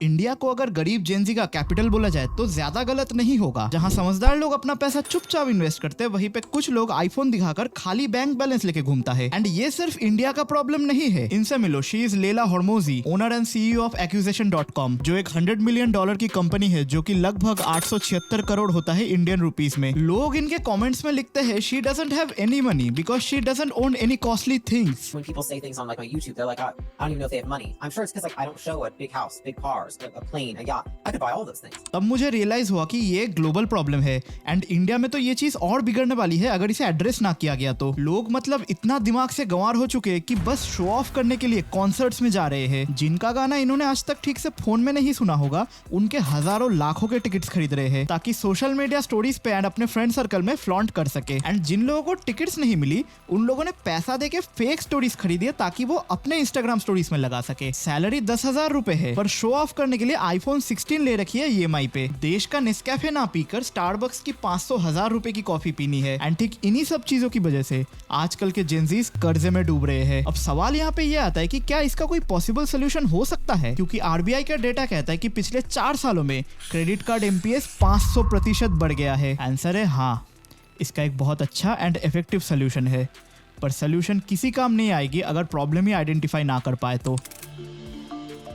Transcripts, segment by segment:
India को अगर गरीब जेनजी का कैपिटल बोला जाए तो ज्यादा गलत नहीं होगा। जहां समझदार लोग अपना पैसा चुपचाप इन्वेस्ट करते हैं, वहीं पे कुछ लोग आईफोन दिखाकर खाली बैंक बैलेंस लेके घूमता है। एंड ये सिर्फ इंडिया का प्रॉब्लम नहीं है। इनसे मिलो, she is Leila Hormozi, owner and CEO of Accusation.com, जो एक $100 मिलियन की कंपनी है, जो कि लगभग 876 करोड़ होता है इंडियन रुपीस में। लोग इनके कमेंट्स में लिखते हैं, she doesn't have any money because she doesn't own any costly things. When people say things on like my YouTube, they're like, I don't even know if they have money. I'm sure it's because like I don't show a big house, big cars, a plane, a yacht. I could buy all those things. तब मुझे realise हुआ कि ये global problem है and India में तो ये चीज और बिगड़ने वाली है अगर इसे एड्रेस ना किया गया तो। लोग मतलब इतना दिमाग से गंवार हो चुके हैं कि बस शो ऑफ करने के लिए कॉन्सर्ट्स में जा रहे हैं। जिनका गाना इन्होंने आज तक ठीक से फोन में नहीं सुना होगा, उनके हजारों लाखों के टिकट्स खरीद रहे हैं ताकि सोशल मीडिया स्टोरीज पे एंड अपने फ्रेंड सर्कल में फ्लॉन्ट कर सके। एंड जिन लोगों को टिकट्स नहीं मिली, उन लोगों ने पैसा देके फेक स्टोरीज खरीदी है ताकि वो अपने इंस्टाग्राम स्टोरीज में लगा सके। सैलरी 10,000 रुपए है, पर शो ऑफ करने के लिए आईफोन 16 ले रखी है EMI पे। देश का नेस्कैफे ना पीकर स्टारबक्स की 500,000 रुपए की कॉफी पीनी है। एंड ठीक इन्हीं सब चीजों की वजह से आजकल के जेनजीज कर्जे में डूब रहे हैं। अब सवाल यहाँ पे ये आता है कि क्या इसका कोई पॉसिबल सोल्यूशन हो सकता है, क्योंकि RBI का डेटा कहता है कि पिछले 4 सालों में क्रेडिट कार्ड MPS 500% बढ़ गया है। आंसर है हाँ, इसका एक बहुत अच्छा एंड इफेक्टिव सोल्यूशन है, पर सोल्यूशन किसी काम नहीं आएगी अगर प्रॉब्लम ही आइडेंटिफाई ना कर पाए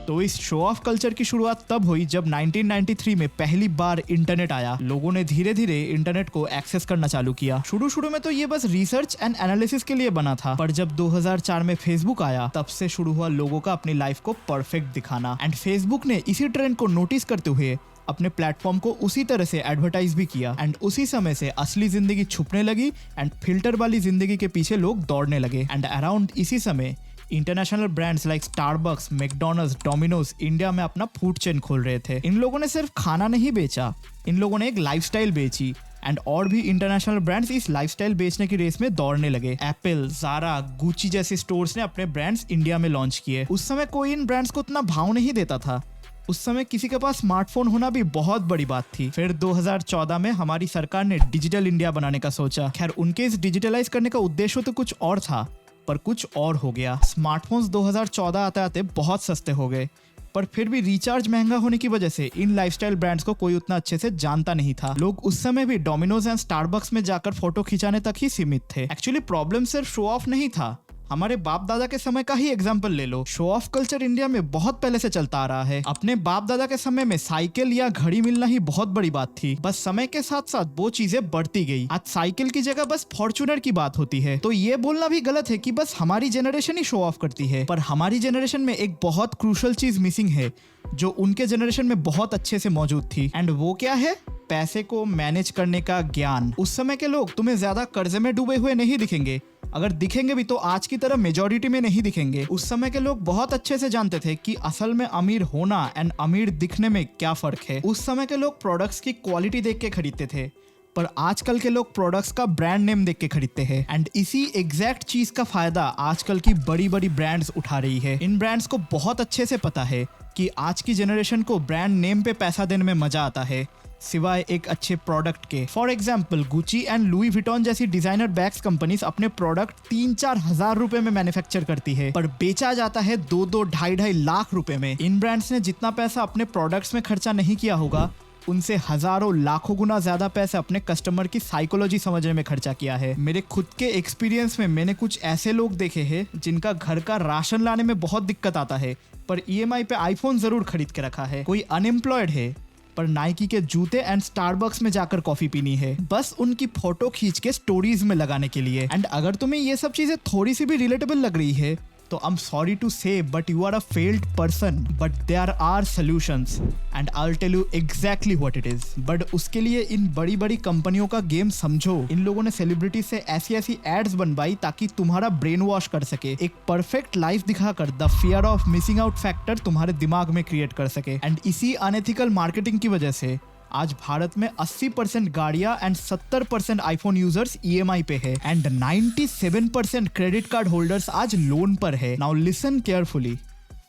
तो इस शो ऑफ कल्चर की शुरुआत तब हुई जब 1993 में पहली बार इंटरनेट आया। लोगों ने धीरे धीरे इंटरनेट को एक्सेस करना चालू किया। शुरू में तो ये बस रिसर्च एंड एनालिसिस के लिए बना था, पर जब 2004 में फेसबुक आया, तब से शुरू हुआ लोगों का अपनी लाइफ को परफेक्ट दिखाना। एंड फेसबुक ने इसी ट्रेंड को नोटिस करते हुए अपने प्लेटफॉर्म को उसी तरह से एडवर्टाइज भी किया। एंड उसी समय से असली जिंदगी छुपने लगी एंड फिल्टर वाली जिंदगी के पीछे लोग दौड़ने लगे। एंड अराउंड इसी समय international brands like Starbucks, McDonald's, Domino's India में अपना फूड चेन खोल रहे थे। इन लोगों ने सिर्फ खाना नहीं बेचा, इन लोगों ने एक लाइफस्टाइल बेची। एंड और भी इंटरनेशनल ब्रांड्स इस लाइफस्टाइल बेचने की रेस में दौड़ने लगे। एप्पल, ज़ारा, गुची जैसे स्टोर्स ने अपने ब्रांड्स इंडिया में लॉन्च किए। उस समय कोई इन ब्रांड्स को उतना भाव नहीं देता था। उस समय किसी के पास स्मार्टफोन होना भी बहुत बड़ी बात थी। फिर 2014 में हमारी सरकार ने डिजिटल इंडिया बनाने का सोचा। खैर, उनके इस डिजिटलाइज करने का उद्देश्य तो कुछ और था, पर कुछ और हो गया। स्मार्टफोन्स 2014 आते आते बहुत सस्ते हो गए, पर फिर भी रिचार्ज महंगा होने की वजह से इन लाइफस्टाइल ब्रांड्स को कोई उतना अच्छे से जानता नहीं था। लोग उस समय भी डोमिनोज एंड स्टारबक्स में जाकर फोटो खिंचाने तक ही सीमित थे। एक्चुअली प्रॉब्लम सिर्फ शो ऑफ नहीं था। हमारे बाप दादा के समय का ही एग्जाम्पल ले लो। शो ऑफ कल्चर इंडिया में बहुत पहले से चलता आ रहा है। अपने बाप दादा के समय में साइकिल या घड़ी मिलना ही बहुत बड़ी बात थी। बस समय के साथ साथ वो चीजें बढ़ती गई। आज साइकिल की जगह बस फॉर्च्यूनर की बात होती है। तो ये बोलना भी गलत है कि बस हमारी जनरेशन ही शो ऑफ करती है, पर हमारी जनरेशन में एक बहुत क्रूशल चीज मिसिंग है जो उनके जनरेशन में बहुत अच्छे से मौजूद थी। एंड वो क्या है? पैसे को मैनेज करने का ज्ञान। उस समय के लोग तुम्हें ज्यादा कर्जे में डूबे हुए नहीं दिखेंगे, अगर दिखेंगे भी तो आज की तरह मेजॉरिटी में नहीं दिखेंगे। उस समय के लोग बहुत अच्छे से जानते थे कि असल में अमीर होना एंड अमीर दिखने में क्या फर्क है। उस समय के लोग प्रोडक्ट्स की क्वालिटी देख के खरीदते थे, पर आजकल के लोग प्रोडक्ट्स का ब्रांड नेम देख के खरीदते हैं। एंड इसी एग्जैक्ट चीज का फायदा आजकल की बड़ी बड़ी ब्रांड्स उठा रही है। इन ब्रांड्स को बहुत अच्छे से पता है कि आज की जनरेशन को ब्रांड नेम पे पैसा देने में मजा आता है, सिवाय एक अच्छे प्रोडक्ट के। For example, Gucci and Louis Vuitton जैसी डिजाइनर बैग्स कंपनीज अपने प्रोडक्ट 3-4 हजार रुपए में मैन्युफैक्चर करती है, पर बेचा जाता है 2-2, 2.5 लाख रुपए में। इन ब्रांड्स ने जितना पैसा अपने प्रोडक्ट्स में खर्चा नहीं किया होगा, उनसे हजारों लाखों गुना ज्यादा पैसे अपने कस्टमर की साइकोलॉजी समझने में खर्चा किया है। मेरे खुद के एक्सपीरियंस में मैंने कुछ ऐसे लोग देखे हैं जिनका घर का राशन लाने में बहुत दिक्कत आता है, पर EMI पे आईफोन जरूर खरीद के रखा है। कोई अनएम्प्लॉयड है, पर नाइकी के जूते एंड स्टारबक्स में जाकर कॉफी पीनी है, बस उनकी फोटो खींच के स्टोरीज में लगाने के लिए। एंड अगर तुम्हें ये सब चीजें थोड़ी सी भी रिलेटेबल लग रही है तो I am sorry to say, but you are a failed person. But there are solutions and I will tell you exactly what it is. But उसके लिए इन बड़ी बड़ी कंपनियों का गेम समझो। इन लोगों ने सेलिब्रिटी से ऐसी ऐसी एड्स बनवाई ताकि तुम्हारा ब्रेन वॉश कर सके, एक परफेक्ट लाइफ दिखाकर the fear of missing out factor तुम्हारे दिमाग में क्रिएट कर सके। एंड इसी अनएथिकल मार्केटिंग की वजह से आज भारत में 80% गाड़ियां एंड 70% आईफोन यूजर्स EMI पे है एंड 97% क्रेडिट कार्ड होल्डर्स आज लोन पर है। Now listen carefully.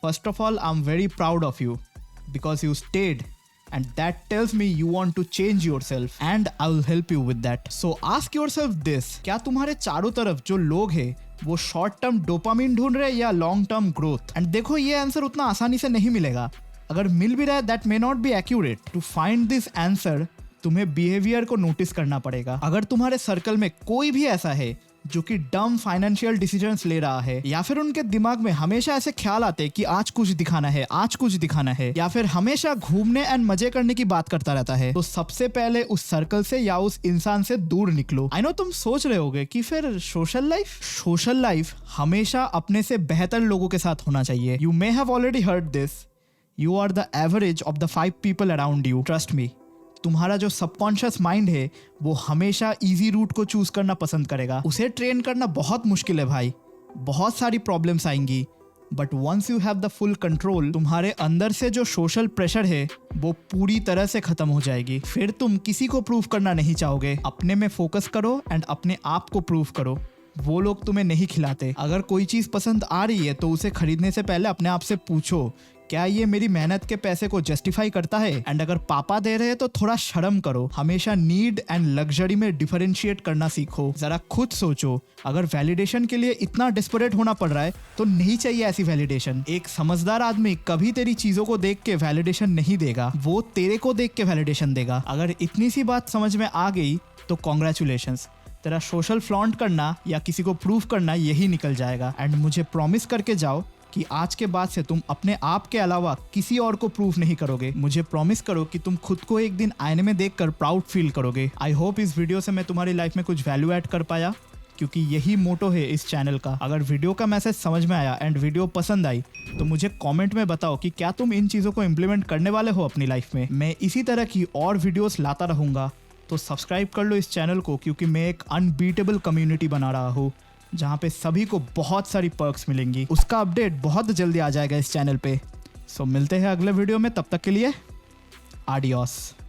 First of all, I am very proud of you because you stayed and that tells me you want to change yourself and I will help you with that. So ask yourself this, क्या तुम्हारे चारों तरफ जो लोग हैं वो short term dopamine ढूंढ रहे हैं या लॉन्ग टर्म ग्रोथ? एंड देखो, ये आंसर उतना आसानी से नहीं मिलेगा। अगर मिल भी रहा है that may not be accurate. To find this answer तुम्हें बिहेवियर को नोटिस करना पड़ेगा. अगर तुम्हारे सर्कल में कोई भी ऐसा है जो कि डम फाइनेंशियल डिसीजंस ले रहा है, या फिर उनके दिमाग में हमेशा ऐसे ख्याल आते हैं कि आज कुछ दिखाना है, आज कुछ दिखाना है, या फिर हमेशा घूमने एंड मजे करने की बात करता रहता है, तो सबसे पहले उस सर्कल से या उस इंसान से दूर निकलो. आई नो तुम सोच रहे होगे कि फिर सोशल लाइफ हमेशा अपने से बेहतर लोगों के साथ होना चाहिए. You may have already heard this. You are the average of the 5 people around you. Trust me, तुम्हारा जो सबकॉन्शियस माइंड है वो हमेशा इजी रूट को चूज करना पसंद करेगा. उसे ट्रेन करना बहुत मुश्किल है भाई. बहुत सारी प्रॉब्लम्स आएंगी, but once you have the full control, तुम्हारे अंदर से जो सोशल प्रेशर है वो पूरी तरह से खत्म हो जाएगी. फिर तुम किसी को प्रूव करना नहीं चाहोगे. अपने में फोकस करो एंड अपने आप को प्रूव करो. वो लोग तुम्हें नहीं खिलाते. अगर कोई चीज पसंद आ रही है तो उसे खरीदने से पहले अपने आप से पूछो, क्या ये मेरी मेहनत के पैसे को जस्टिफाई करता है? एंड अगर पापा दे रहे हैं तो थोड़ा शर्म करो. हमेशा नीड एंड लग्जरी में डिफरेंशिएट करना सीखो. जरा खुद सोचो, अगर वैलिडेशन के लिए इतना डिस्परेट होना पड़ रहा है तो नहीं चाहिए ऐसी वैलिडेशन. एक समझदार आदमी कभी तेरी चीजों को देख के वैलिडेशन नहीं देगा, वो तेरे को देख के वैलिडेशन देगा. अगर इतनी सी बात समझ में आ गई तो कॉन्ग्रेचुलेशंस. तेरा सोशल फ्लॉन्ट करना या किसी को प्रूव करना यही निकल जाएगा. एंड मुझे प्रॉमिस करके जाओ कि आज के बाद से तुम अपने आप के अलावा किसी और को प्रूफ नहीं करोगे. मुझे प्रॉमिस करो कि तुम खुद को एक दिन आईने में देखकर प्राउड फील करोगे. आई होप इस वीडियो से मैं तुम्हारी लाइफ में कुछ वैल्यू ऐड कर पाया, क्योंकि यही मोटो है इस चैनल का. अगर वीडियो का मैसेज समझ में आया एंड वीडियो पसंद आई तो मुझे कमेंट में बताओ कि क्या तुम इन चीज़ों को इम्प्लीमेंट करने वाले हो अपनी लाइफ में. मैं इसी तरह की और वीडियोस लाता रहूँगा, तो सब्सक्राइब कर लो इस चैनल को, क्योंकि मैं एक अनबीटेबल कम्युनिटी बना रहा हूँ जहाँ पे सभी को बहुत सारी पर्क्स मिलेंगी. उसका अपडेट बहुत जल्दी आ जाएगा इस चैनल पे. सो मिलते हैं अगले वीडियो में. तब तक के लिए आडियोस.